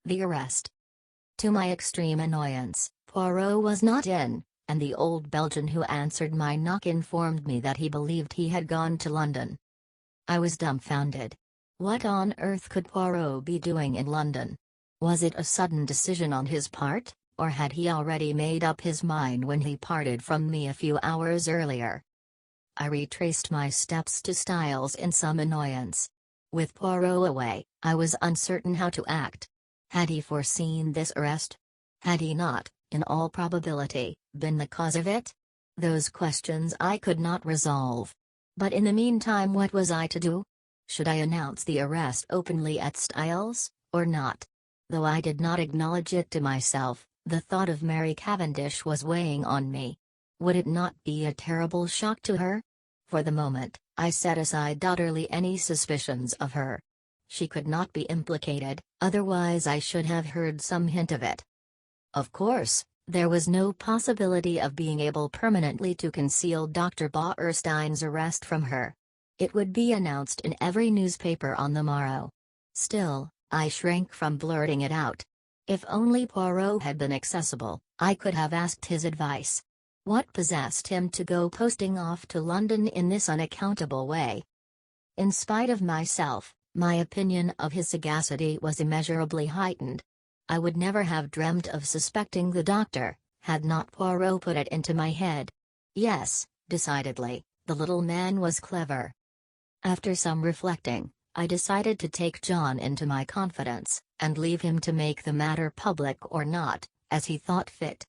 The arrest. To my extreme annoyance, Poirot was not in, and the old Belgian who answered my knock informed me that he believed he had gone to London. I was dumbfounded. What on earth could Poirot be doing in London? Was it a sudden decision on his part, or had he already made up his mind when he parted from me a few hours earlier? I retraced my steps to Styles in some annoyance. With Poirot away, I was uncertain how to act. Had he foreseen this arrest? Had he not, in all probability, been the cause of it? Those questions I could not resolve. But in the meantime, what was I to do? Should I announce the arrest openly at Styles, or not? Though I did not acknowledge it to myself, the thought of Mary Cavendish was weighing on me. Would it not be a terrible shock to her? For the moment, I set aside utterly any suspicions of her. She could not be implicated, otherwise I should have heard some hint of it. Of course, there was no possibility of being able permanently to conceal Dr. Bauerstein's arrest from her. It would be announced in every newspaper on the morrow. Still, I shrank from blurting it out. If only Poirot had been accessible, I could have asked his advice. What possessed him to go posting off to London in this unaccountable way? In spite of myself, my opinion of his sagacity was immeasurably heightened. I would never have dreamt of suspecting the doctor, had not Poirot put it into my head. Yes, decidedly, the little man was clever. After some reflecting, I decided to take John into my confidence, and leave him to make the matter public or not, as he thought fit.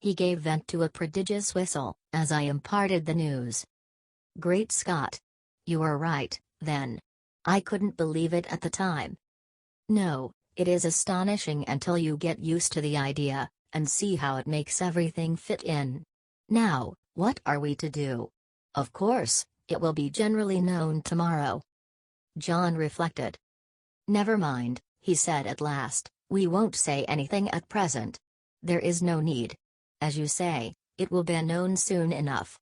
He gave vent to a prodigious whistle, as I imparted the news. Great Scott! You were right, then. I couldn't believe it at the time. No, it is astonishing until you get used to the idea, and see how it makes everything fit in. Now, what are we to do? Of course, it will be generally known tomorrow. John reflected. Never mind, he said at last, we won't say anything at present. There is no need. As you say, it will be known soon enough.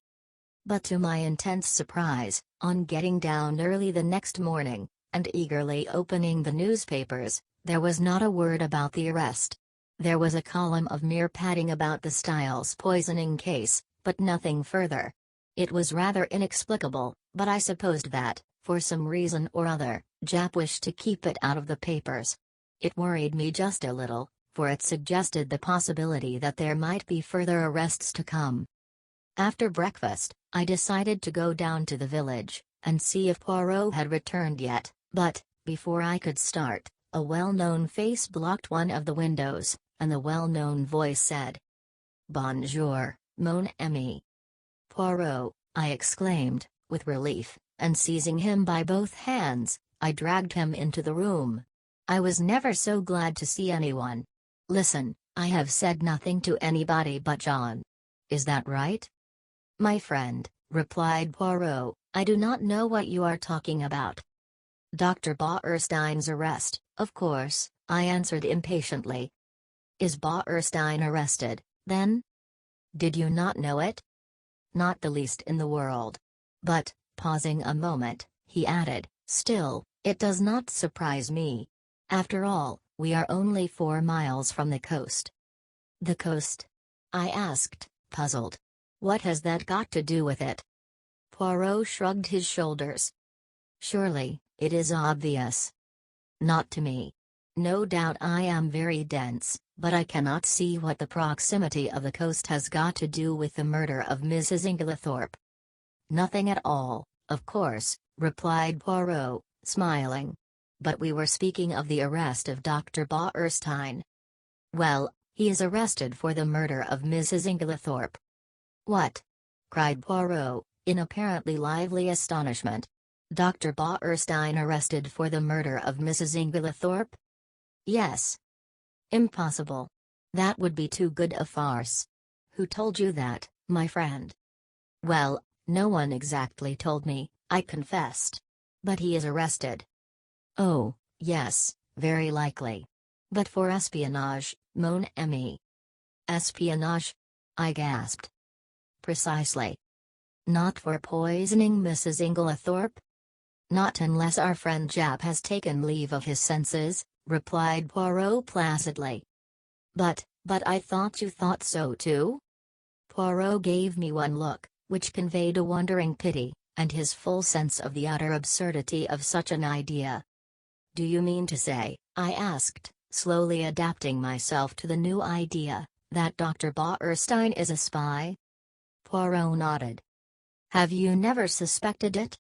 But to my intense surprise, on getting down early the next morning, and eagerly opening the newspapers, there was not a word about the arrest. There was a column of mere padding about the Styles poisoning case, but nothing further. It was rather inexplicable, but I supposed that, for some reason or other, Jap wished to keep it out of the papers. It worried me just a little, for it suggested the possibility that there might be further arrests to come. After breakfast, I decided to go down to the village, and see if Poirot had returned yet, but, before I could start, a well-known face blocked one of the windows, and the well-known voice said, "Bonjour, mon ami." "Poirot," I exclaimed, with relief, and seizing him by both hands, I dragged him into the room. I was never so glad to see anyone. "Listen, I have said nothing to anybody but John. Is that right?" "My friend," replied Poirot, "I do not know what you are talking about." "Dr. Bauerstein's arrest, of course," I answered impatiently. "Is Bauerstein arrested, then? Did you not know it?" "Not the least in the world. But," pausing a moment, he added, "still, it does not surprise me. After all, we are only 4 miles from the coast." "The coast?" I asked, puzzled. "What has that got to do with it?" Poirot shrugged his shoulders. "Surely, it is obvious." "Not to me. No doubt I am very dense, but I cannot see what the proximity of the coast has got to do with the murder of Mrs. Inglethorpe." "Nothing at all, of course," replied Poirot, smiling. "But we were speaking of the arrest of Dr. Bauerstein." "Well, he is arrested for the murder of Mrs. Inglethorpe." "What?" cried Poirot, in apparently lively astonishment. "Dr. Bauerstein arrested for the murder of Mrs. Inglethorpe?" "Yes." "Impossible. That would be too good a farce." "Who told you that, my friend?" "Well, no one exactly told me," I confessed. "But he is arrested." "Oh, yes, very likely. But for espionage, mon ami." "Espionage?" I gasped. "Precisely." "Not for poisoning Mrs. Inglethorpe?" "Not unless our friend Jap has taken leave of his senses," replied Poirot placidly. But I thought you thought so too? Poirot gave me one look, which conveyed a wondering pity, and his full sense of the utter absurdity of such an idea. Do you mean to say, I asked, slowly adapting myself to the new idea, that Dr. Bauerstein is a spy? Poirot nodded. Have you never suspected it?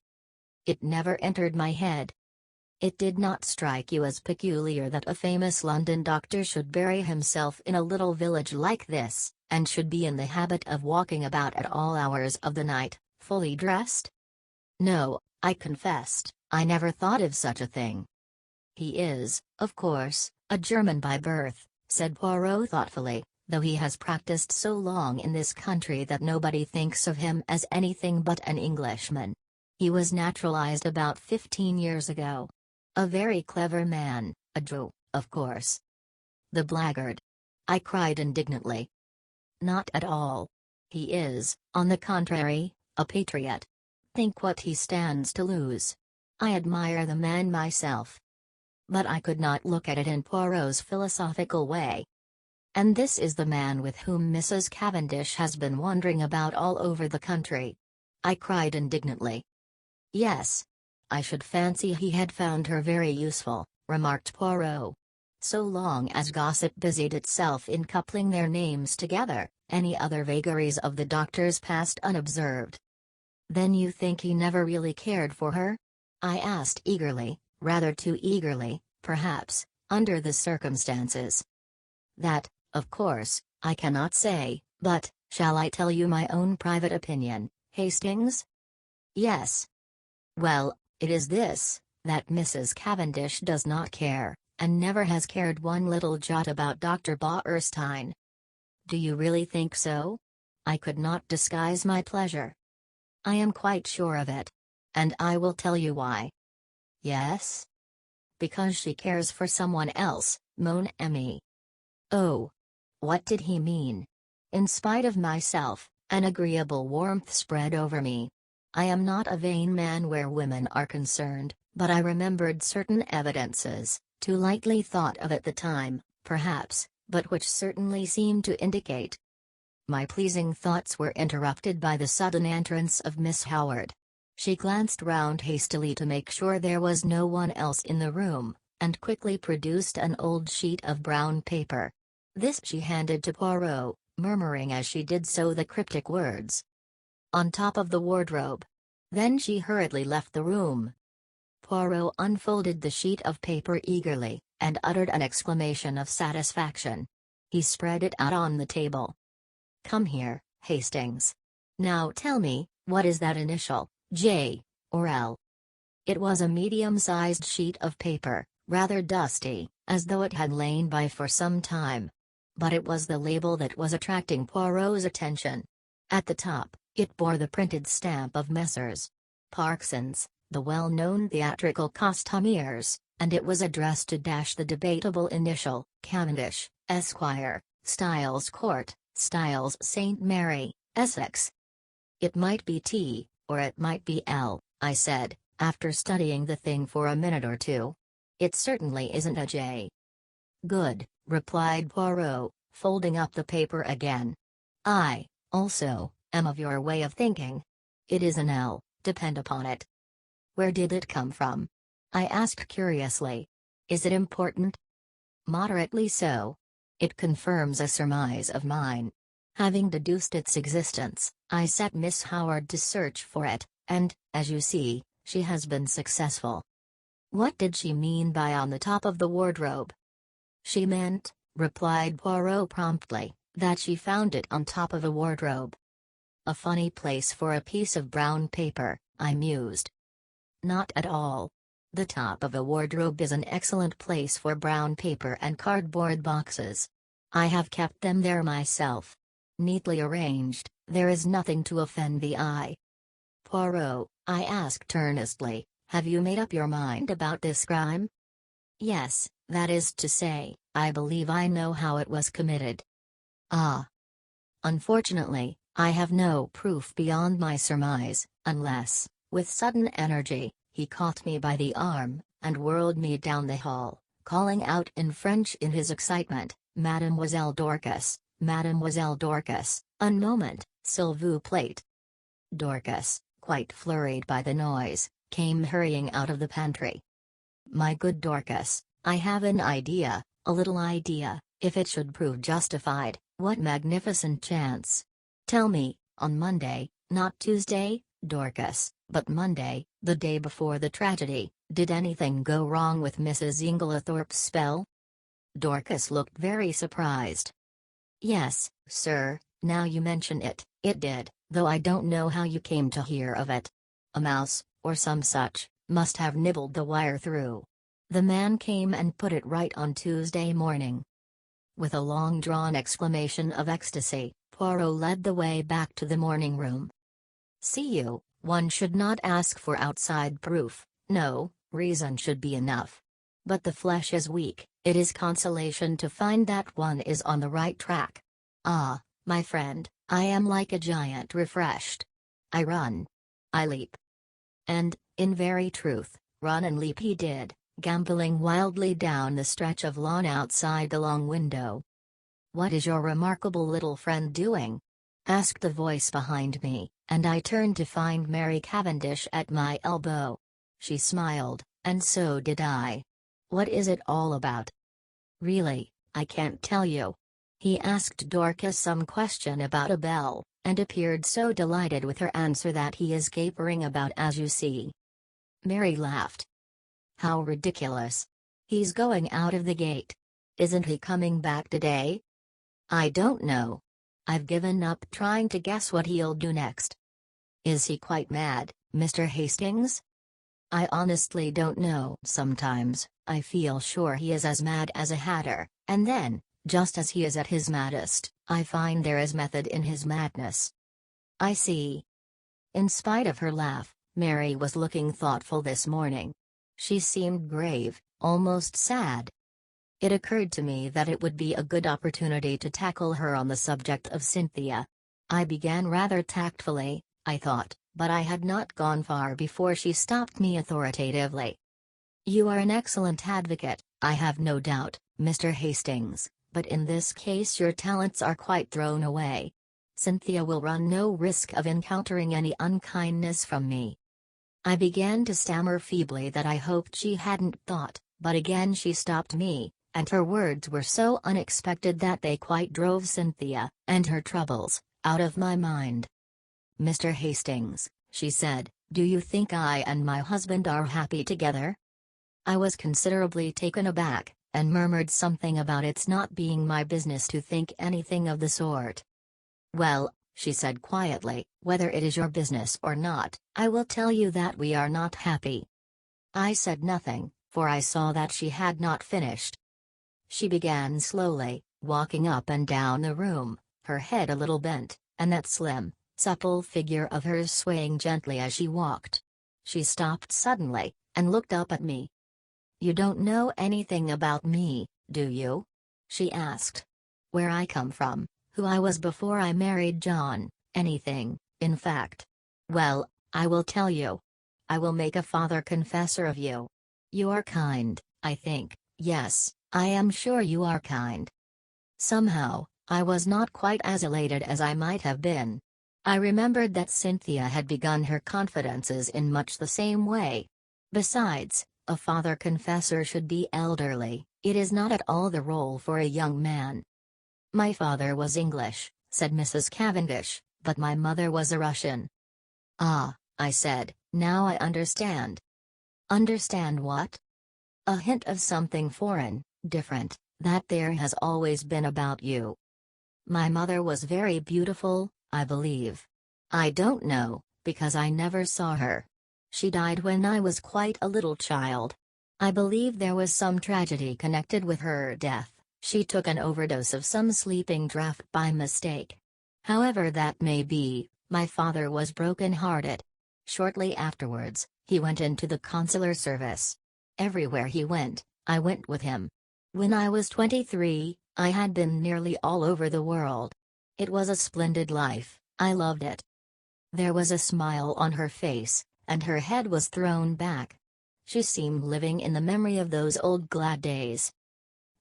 It never entered my head. It did not strike you as peculiar that a famous London doctor should bury himself in a little village like this, and should be in the habit of walking about at all hours of the night, fully dressed? No, I confessed, I never thought of such a thing. He is, of course, a German by birth, said Poirot thoughtfully, though he has practiced so long in this country that nobody thinks of him as anything but an Englishman. He was naturalized about 15 years ago. A very clever man, a Jew, of course. The blackguard! I cried indignantly. Not at all. He is, on the contrary, a patriot. Think what he stands to lose. I admire the man myself. But I could not look at it in Poirot's philosophical way. And this is the man with whom Mrs. Cavendish has been wandering about all over the country. I cried indignantly. Yes. I should fancy he had found her very useful, remarked Poirot. So long as gossip busied itself in coupling their names together, any other vagaries of the doctor's passed unobserved. Then you think he never really cared for her? I asked eagerly, rather too eagerly, perhaps, under the circumstances. That, of course, I cannot say, but, shall I tell you my own private opinion, Hastings? Yes. Well, it is this, that Mrs. Cavendish does not care, and never has cared one little jot about Dr. Bauerstein. Do you really think so? I could not disguise my pleasure. I am quite sure of it. And I will tell you why. Yes? Because she cares for someone else, mon ami. Oh. What did he mean? In spite of myself, an agreeable warmth spread over me. I am not a vain man where women are concerned, but I remembered certain evidences, too lightly thought of at the time, perhaps, but which certainly seemed to indicate. My pleasing thoughts were interrupted by the sudden entrance of Miss Howard. She glanced round hastily to make sure there was no one else in the room, and quickly produced an old sheet of brown paper. This she handed to Poirot, murmuring as she did so the cryptic words, "On top of the wardrobe." Then she hurriedly left the room. Poirot unfolded the sheet of paper eagerly, and uttered an exclamation of satisfaction. He spread it out on the table. "Come here, Hastings. Now tell me, what is that initial, J, or L?" It was a medium-sized sheet of paper, rather dusty, as though it had lain by for some time. But it was the label that was attracting Poirot's attention. At the top, it bore the printed stamp of Messrs. Parksons, the well-known theatrical costumiers, and it was addressed to the debatable initial, Cavendish, Esquire, Styles Court, Styles St. Mary, Essex. "It might be T, or it might be L," I said, after studying the thing for a minute or two. "It certainly isn't a J." "Good," replied Poirot, folding up the paper again. "I, also, am of your way of thinking. It is an L, depend upon it." "Where did it come from?" I asked curiously. "Is it important?" "Moderately so. It confirms a surmise of mine. Having deduced its existence, I set Miss Howard to search for it, and, as you see, she has been successful." "What did she mean by on the top of the wardrobe?" "She meant," replied Poirot promptly, "that she found it on top of a wardrobe." "A funny place for a piece of brown paper," I mused. "Not at all. The top of a wardrobe is an excellent place for brown paper and cardboard boxes. I have kept them there myself. Neatly arranged, there is nothing to offend the eye." "Poirot," I asked earnestly, "have you made up your mind about this crime?" "Yes, that is to say, I believe I know how it was committed." "Ah." "Unfortunately, I have no proof beyond my surmise, unless," with sudden energy, he caught me by the arm, and whirled me down the hall, calling out in French in his excitement, "Mademoiselle Dorcas, Mademoiselle Dorcas, un moment, s'il vous plaît." Dorcas, quite flurried by the noise, came hurrying out of the pantry. "My good Dorcas, I have an idea, a little idea, if it should prove justified, what magnificent chance. Tell me, on Monday, not Tuesday, Dorcas, but Monday, the day before the tragedy, did anything go wrong with Mrs. Inglethorpe's spell?" Dorcas looked very surprised. "Yes, sir, now you mention it, it did, though I don't know how you came to hear of it. A mouse, or some such, must have nibbled the wire through. The man came and put it right on Tuesday morning." With a long-drawn exclamation of ecstasy, Poirot led the way back to the morning room. "See you, one should not ask for outside proof, no, reason should be enough. But the flesh is weak, it is consolation to find that one is on the right track. Ah, my friend, I am like a giant refreshed. I run. I leap." And, in very truth, run and leap he did, gambolling wildly down the stretch of lawn outside the long window. "What is your remarkable little friend doing?" asked a voice behind me, and I turned to find Mary Cavendish at my elbow. She smiled, and so did I. "What is it all about?" "Really, I can't tell you." He asked Dorcas some question about a bell, and appeared so delighted with her answer that he is capering about as you see. Mary laughed. "How ridiculous. He's going out of the gate. Isn't he coming back today?" "I don't know. I've given up trying to guess what he'll do next." "Is he quite mad, Mr. Hastings?" "I honestly don't know. Sometimes, I feel sure he is as mad as a hatter, and then, just as he is at his maddest, I find there is method in his madness." "I see." In spite of her laugh, Mary was looking thoughtful this morning. She seemed grave, almost sad. It occurred to me that it would be a good opportunity to tackle her on the subject of Cynthia. I began rather tactfully, I thought, but I had not gone far before she stopped me authoritatively. "You are an excellent advocate, I have no doubt, Mr. Hastings, but in this case your talents are quite thrown away. Cynthia will run no risk of encountering any unkindness from me." I began to stammer feebly that I hoped she hadn't thought, but again she stopped me, and her words were so unexpected that they quite drove Cynthia, and her troubles, out of my mind. "Mr. Hastings," she said, "do you think I and my husband are happy together?" I was considerably taken aback, and murmured something about its not being my business to think anything of the sort. "Well," she said quietly, "whether it is your business or not, I will tell you that we are not happy." I said nothing, for I saw that she had not finished. She began slowly, walking up and down the room, her head a little bent, and that slim, supple figure of hers swaying gently as she walked. She stopped suddenly, and looked up at me. "You don't know anything about me, do you?" she asked. "Where I come from, who I was before I married John, anything, in fact. Well, I will tell you. I will make a father confessor of you. You are kind, I think, yes, I am sure you are kind." Somehow, I was not quite as elated as I might have been. I remembered that Cynthia had begun her confidences in much the same way. Besides, a father confessor should be elderly, it is not at all the role for a young man. "My father was English," said Mrs. Cavendish, "but my mother was a Russian." "Ah," I said, "now I understand." "Understand what?" "A hint of something foreign, different, that there has always been about you." "My mother was very beautiful, I believe." "I don't know, because I never saw her. She died when I was quite a little child. I believe there was some tragedy connected with her death. She took an overdose of some sleeping draught by mistake. However that may be, my father was broken-hearted. Shortly afterwards, he went into the consular service. Everywhere he went, I went with him. When I was 23, I had been nearly all over the world. It was a splendid life, I loved it." There was a smile on her face, and her head was thrown back. She seemed living in the memory of those old glad days.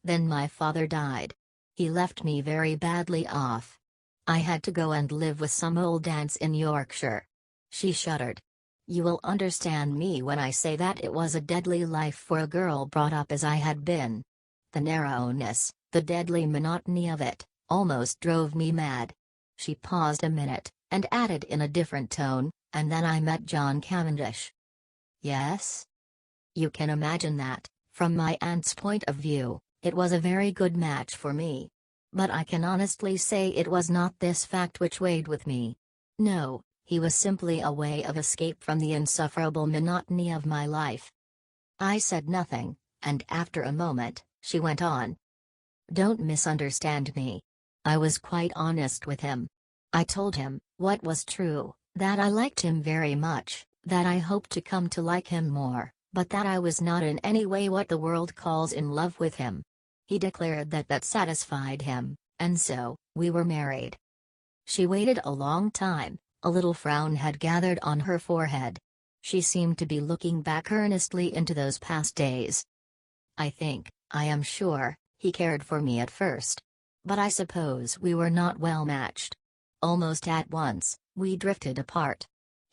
Then my father died. He left me very badly off. I had to go and live with some old aunts in Yorkshire. She shuddered. You will understand me when I say that it was a deadly life for a girl brought up as I had been. The narrowness, the deadly monotony of it, almost drove me mad. She paused a minute, and added in a different tone, and then I met John Cavendish. Yes? You can imagine that, from my aunt's point of view, it was a very good match for me. But I can honestly say it was not this fact which weighed with me. No, he was simply a way of escape from the insufferable monotony of my life. I said nothing, and after a moment, she went on. Don't misunderstand me. I was quite honest with him. I told him, what was true, that I liked him very much, that I hoped to come to like him more, but that I was not in any way what the world calls in love with him. He declared that that satisfied him, and so, we were married. She waited a long time, a little frown had gathered on her forehead. She seemed to be looking back earnestly into those past days. I am sure, he cared for me at first. But I suppose we were not well matched. Almost at once, we drifted apart.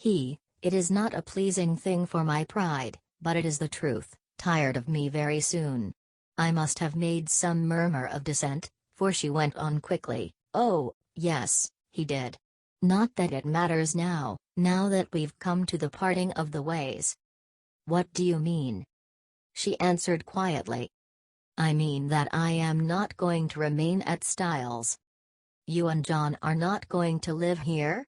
It is not a pleasing thing for my pride, but it is the truth, tired of me very soon. I must have made some murmur of dissent, for she went on quickly, oh, yes, he did. Not that it matters now that we've come to the parting of the ways. What do you mean? She answered quietly. I mean that I am not going to remain at Styles. You and John are not going to live here?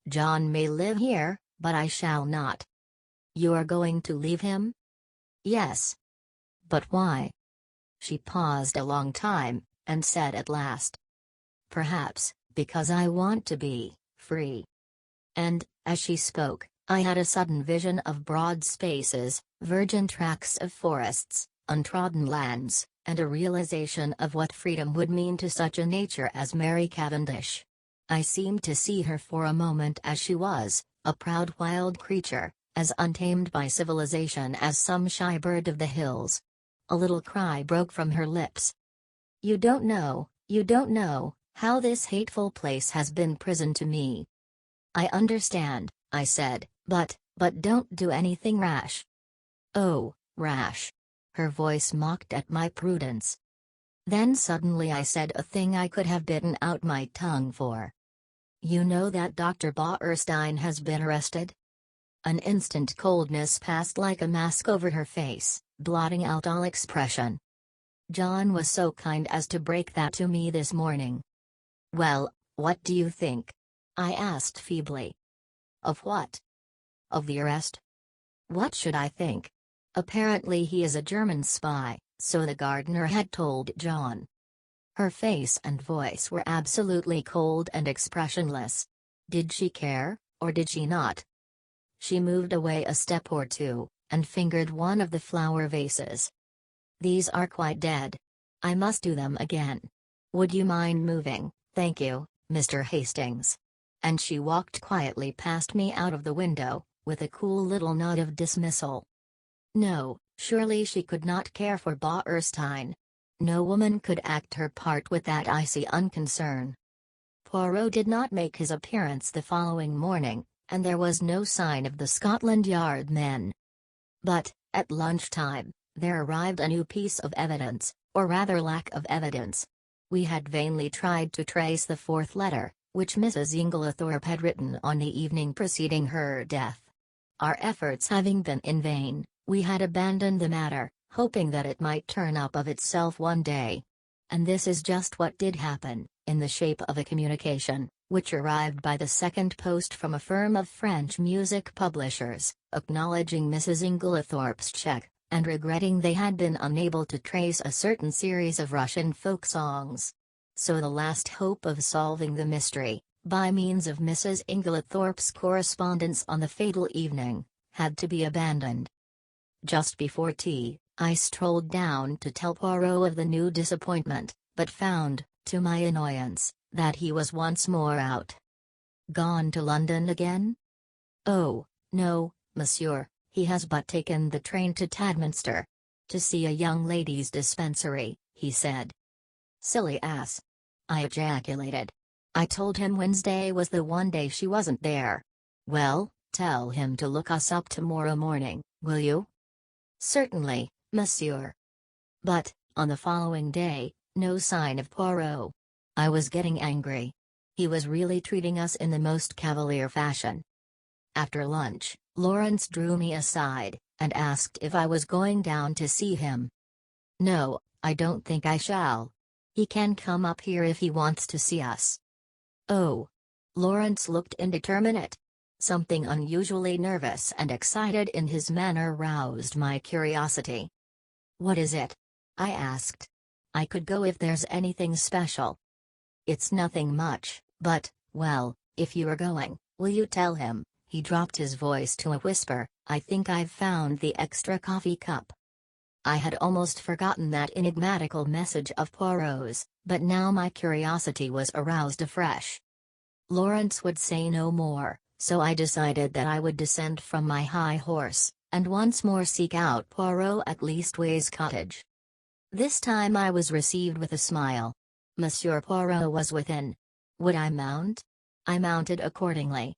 John may live here, but I shall not. You are going to leave him? Yes. But why? She paused a long time, and said at last. Perhaps, because I want to be free. And, as she spoke, I had a sudden vision of broad spaces, virgin tracts of forests, untrodden lands, and a realization of what freedom would mean to such a nature as Mary Cavendish. I seemed to see her for a moment as she was, a proud wild creature, as untamed by civilization as some shy bird of the hills. A little cry broke from her lips. You don't know how this hateful place has been prison to me. I understand, I said, but don't do anything rash. Oh, rash. Her voice mocked at my prudence. Then suddenly I said a thing I could have bitten out my tongue for. You know that Dr. Bauerstein has been arrested? An instant coldness passed like a mask over her face, blotting out all expression. John was so kind as to break that to me this morning. Well, what do you think? I asked feebly. Of what? Of the arrest? What should I think? Apparently he is a German spy, so the gardener had told John. Her face and voice were absolutely cold and expressionless. Did she care, or did she not? She moved away a step or two, and fingered one of the flower vases. These are quite dead. I must do them again. Would you mind moving, thank you, Mr. Hastings? And she walked quietly past me out of the window, with a cool little nod of dismissal. No, surely she could not care for Bauerstein. No woman could act her part with that icy unconcern. Poirot did not make his appearance the following morning, and there was no sign of the Scotland Yard men. But, at lunchtime, there arrived a new piece of evidence, or rather lack of evidence. We had vainly tried to trace the fourth letter, which Mrs. Inglethorpe had written on the evening preceding her death. Our efforts having been in vain, we had abandoned the matter, hoping that it might turn up of itself one day. And this is just what did happen, in the shape of a communication, which arrived by the second post from a firm of French music publishers, acknowledging Mrs. Inglethorpe's check, and regretting they had been unable to trace a certain series of Russian folk songs. So the last hope of solving the mystery, by means of Mrs. Inglethorpe's correspondence on the fatal evening, had to be abandoned. Just before tea, I strolled down to tell Poirot of the new disappointment, but found, to my annoyance, that he was once more out. Gone to London again? Oh, no, monsieur, He has but taken the train to Tadminster. To see a young ladies' dispensary, he said. Silly ass. I ejaculated. I told him Wednesday was the one day she wasn't there. Well, tell him to look us up tomorrow morning, will you? Certainly, monsieur. But, on the following day, no sign of Poirot. I was getting angry. He was really treating us in the most cavalier fashion. After lunch, Lawrence drew me aside, and asked if I was going down to see him. No, I don't think I shall. He can come up here if he wants to see us. Oh. Lawrence looked indeterminate. Something unusually nervous and excited in his manner roused my curiosity. What is it? I asked. I could go if there's anything special. It's nothing much, but, well, if you are going, will you tell him? He dropped his voice to a whisper, I think I've found the extra coffee cup. I had almost forgotten that enigmatical message of Poirot's, but now my curiosity was aroused afresh. Lawrence would say no more, so I decided that I would descend from my high horse, and once more seek out Poirot at Leastways Cottage. This time I was received with a smile. Monsieur Poirot was within. Would I mount? I mounted accordingly.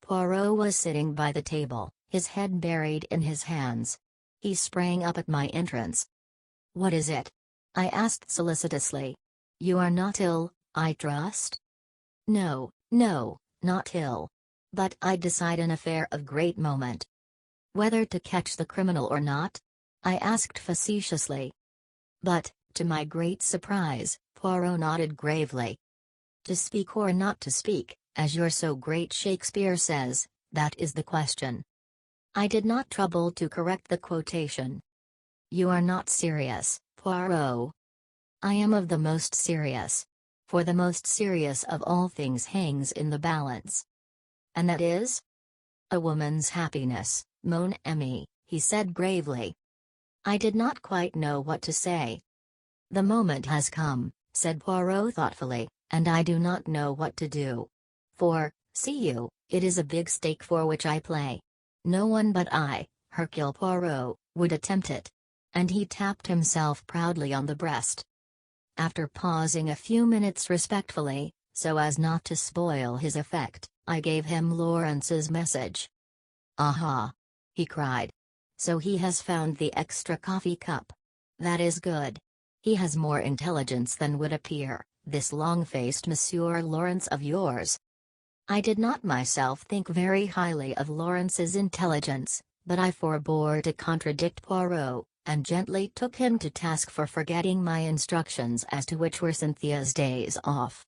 Poirot was sitting by the table, his head buried in his hands. He sprang up at my entrance. What is it? I asked solicitously. You are not ill, I trust? No, not ill. But I decide an affair of great moment. Whether to catch the criminal or not? I asked facetiously. But, to my great surprise, Poirot nodded gravely. To speak or not to speak, as your so great Shakespeare says, that is the question. I did not trouble to correct the quotation. You are not serious, Poirot. I am of the most serious. For the most serious of all things hangs in the balance. And that is? A woman's happiness, mon ami, he said gravely. I did not quite know what to say. The moment has come, said Poirot thoughtfully, and I do not know what to do. For, see you, it is a big stake for which I play. No one but I, Hercule Poirot, would attempt it. And he tapped himself proudly on the breast. After pausing a few minutes respectfully, so as not to spoil his effect, I gave him Lawrence's message. Aha! He cried. So he has found the extra coffee cup. That is good. He has more intelligence than would appear, this long-faced Monsieur Lawrence of yours. I did not myself think very highly of Lawrence's intelligence, but I forbore to contradict Poirot, and gently took him to task for forgetting my instructions as to which were Cynthia's days off.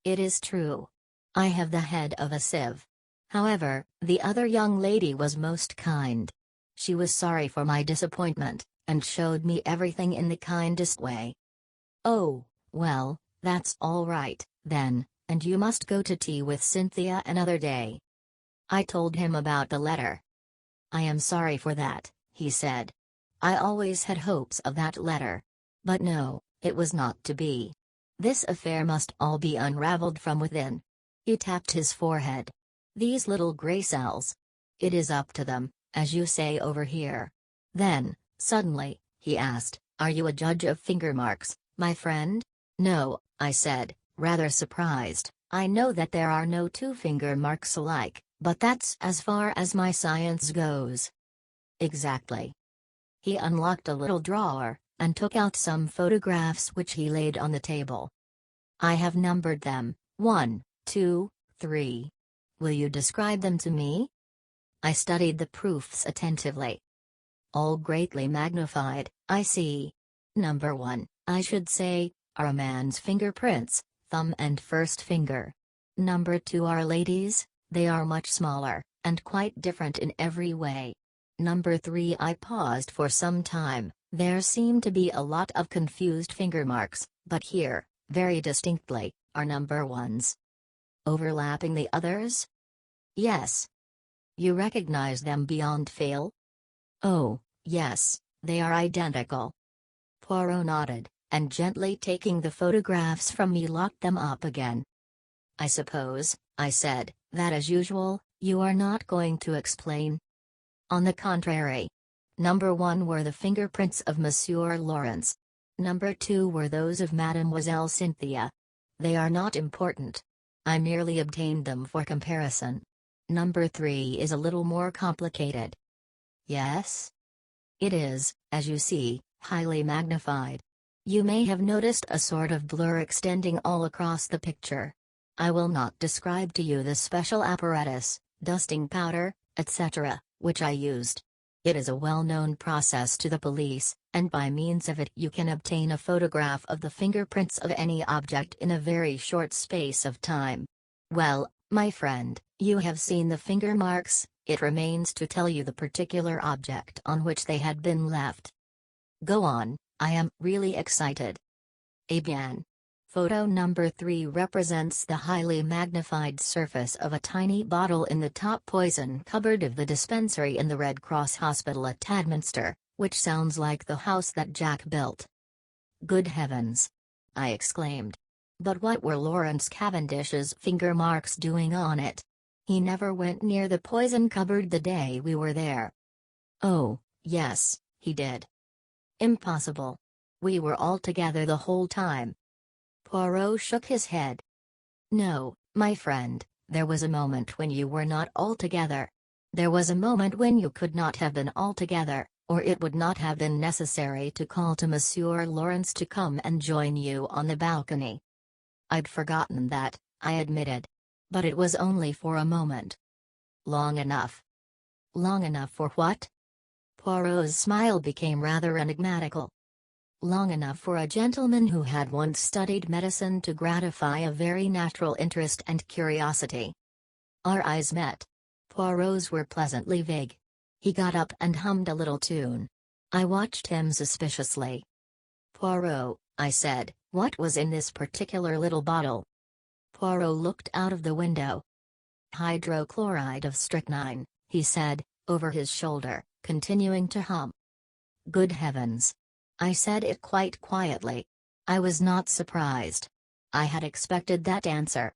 It is true. I have the head of a sieve. However, the other young lady was most kind. She was sorry for my disappointment, and showed me everything in the kindest way. Oh, well, that's all right, then, and you must go to tea with Cynthia another day. I told him about the letter. I am sorry for that, he said. I always had hopes of that letter. But no, it was not to be. This affair must all be unraveled from within. He tapped his forehead. These little grey cells. It is up to them, as you say over here. Then, suddenly, he asked, are you a judge of finger marks, my friend? No, I said, rather surprised. I know that there are no two finger marks alike, but that's as far as my science goes. Exactly. He unlocked a little drawer, and took out some photographs which he laid on the table. I have numbered them, 1, 2, 3. Will you describe them to me? I studied the proofs attentively. All greatly magnified, I see. Number 1, I should say, are a man's fingerprints, thumb and first finger. Number 2 are ladies, they are much smaller, and quite different in every way. Number 3 I paused for some time, there seemed to be a lot of confused finger marks, but here, very distinctly, are number 1s. Overlapping the others? Yes. You recognize them beyond fail? Oh, yes, they are identical. Poirot nodded, and gently taking the photographs from me locked them up again. I suppose, I said, that as usual, you are not going to explain? On the contrary. Number 1 were the fingerprints of Monsieur Lawrence. Number 2 were those of Mademoiselle Cynthia. They are not important. I merely obtained them for comparison. Number 3 is a little more complicated. Yes? It is, as you see, highly magnified. You may have noticed a sort of blur extending all across the picture. I will not describe to you the special apparatus, dusting powder, etc., which I used. It is a well-known process to the police, and by means of it you can obtain a photograph of the fingerprints of any object in a very short space of time. Well, my friend, you have seen the finger marks, it remains to tell you the particular object on which they had been left. Go on, I am really excited. Eh bien. Photo number 3 represents the highly magnified surface of a tiny bottle in the top poison cupboard of the dispensary in the Red Cross Hospital at Tadminster, which sounds like the house that Jack built. Good heavens! I exclaimed. But what were Lawrence Cavendish's finger marks doing on it? He never went near the poison cupboard the day we were there. Oh, yes, he did. Impossible. We were all together the whole time. Poirot shook his head. No, my friend, there was a moment when you were not all together. There was a moment when you could not have been all together, or it would not have been necessary to call to Monsieur Lawrence to come and join you on the balcony. I'd forgotten that, I admitted. But it was only for a moment. Long enough. Long enough for what? Poirot's smile became rather enigmatical. Long enough for a gentleman who had once studied medicine to gratify a very natural interest and curiosity. Our eyes met. Poirot's were pleasantly vague. He got up and hummed a little tune. I watched him suspiciously. Poirot, I said, what was in this particular little bottle? Poirot looked out of the window. Hydrochloride of strychnine, he said, over his shoulder, continuing to hum. Good heavens! I said it quite quietly. I was not surprised. I had expected that answer.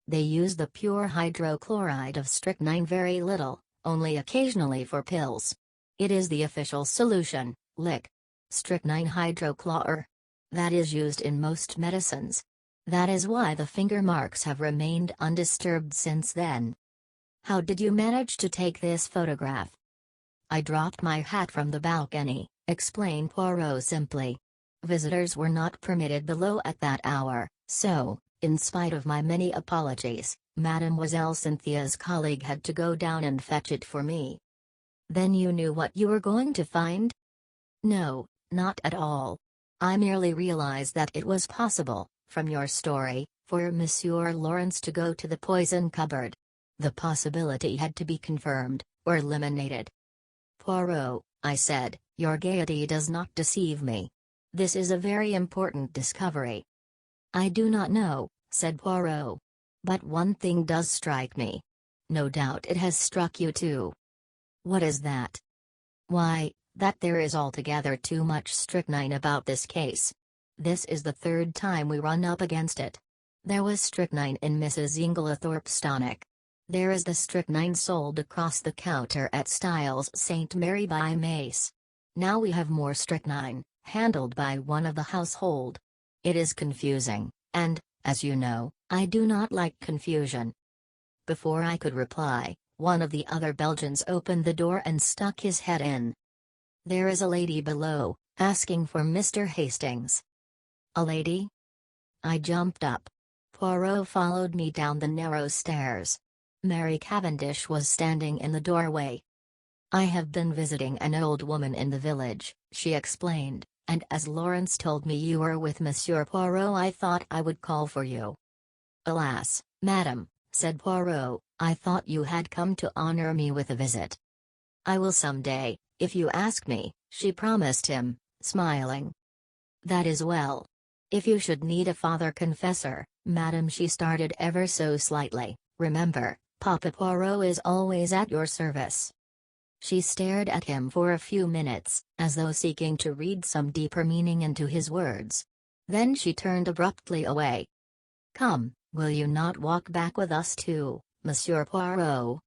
They use the pure hydrochloride of strychnine very little, only occasionally for pills. It is the official solution, lick. Strychnine hydrochlor. That is used in most medicines. That is why the finger marks have remained undisturbed since then. How did you manage to take this photograph? I dropped my hat from the balcony, explained Poirot simply. Visitors were not permitted below at that hour, so, in spite of my many apologies, Mademoiselle Cynthia's colleague had to go down and fetch it for me. Then you knew what you were going to find? No, not at all. I merely realized that it was possible, from your story, for Monsieur Lawrence to go to the poison cupboard. The possibility had to be confirmed, or eliminated. Poirot, I said, your gaiety does not deceive me. This is a very important discovery. I do not know, said Poirot. But one thing does strike me. No doubt it has struck you too. What is that? Why, that there is altogether too much strychnine about this case. This is the third time we run up against it. There was strychnine in Mrs. Inglethorpe's tonic. There is the strychnine sold across the counter at Styles St. Mary by Mace. Now we have more strychnine, handled by one of the household. It is confusing, and, as you know, I do not like confusion. Before I could reply, one of the other Belgians opened the door and stuck his head in. There is a lady below, asking for Mr. Hastings. A lady? I jumped up. Poirot followed me down the narrow stairs. Mary Cavendish was standing in the doorway. I have been visiting an old woman in the village, she explained, and as Lawrence told me you were with Monsieur Poirot, I thought I would call for you. Alas, madam, said Poirot, I thought you had come to honor me with a visit. I will some day, if you ask me, she promised him, smiling. That is well. If you should need a father confessor, madam, she started ever so slightly, remember, Papa Poirot is always at your service. She stared at him for a few minutes, as though seeking to read some deeper meaning into his words. Then she turned abruptly away. Come, will you not walk back with us too, Monsieur Poirot?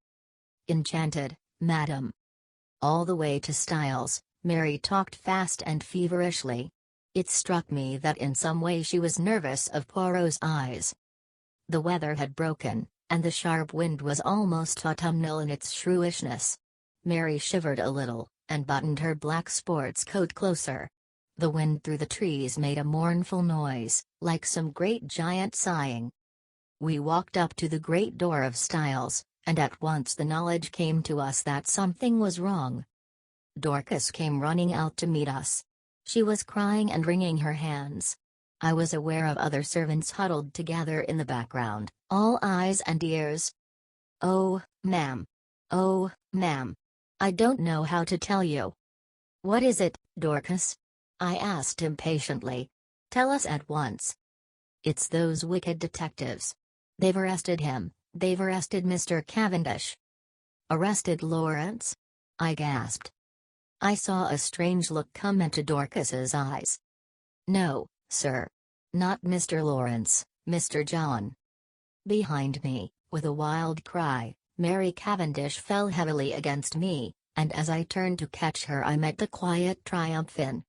Enchanted, madam. All the way to Styles, Mary talked fast and feverishly. It struck me that in some way she was nervous of Poirot's eyes. The weather had broken, and the sharp wind was almost autumnal in its shrewishness. Mary shivered a little, and buttoned her black sports coat closer. The wind through the trees made a mournful noise, like some great giant sighing. We walked up to the great door of Styles, and at once the knowledge came to us that something was wrong. Dorcas came running out to meet us. She was crying and wringing her hands. I was aware of other servants huddled together in the background, all eyes and ears. "Oh, ma'am. Oh, ma'am. I don't know how to tell you." "What is it, Dorcas?" I asked impatiently. "Tell us at once." "It's those wicked detectives. They've arrested him, they've arrested Mr. Cavendish." "Arrested Lawrence?" I gasped. I saw a strange look come into Dorcas's eyes. "No, sir. Not Mr. Lawrence, Mr. John." Behind me, with a wild cry, Mary Cavendish fell heavily against me, and as I turned to catch her I met the quiet triumph in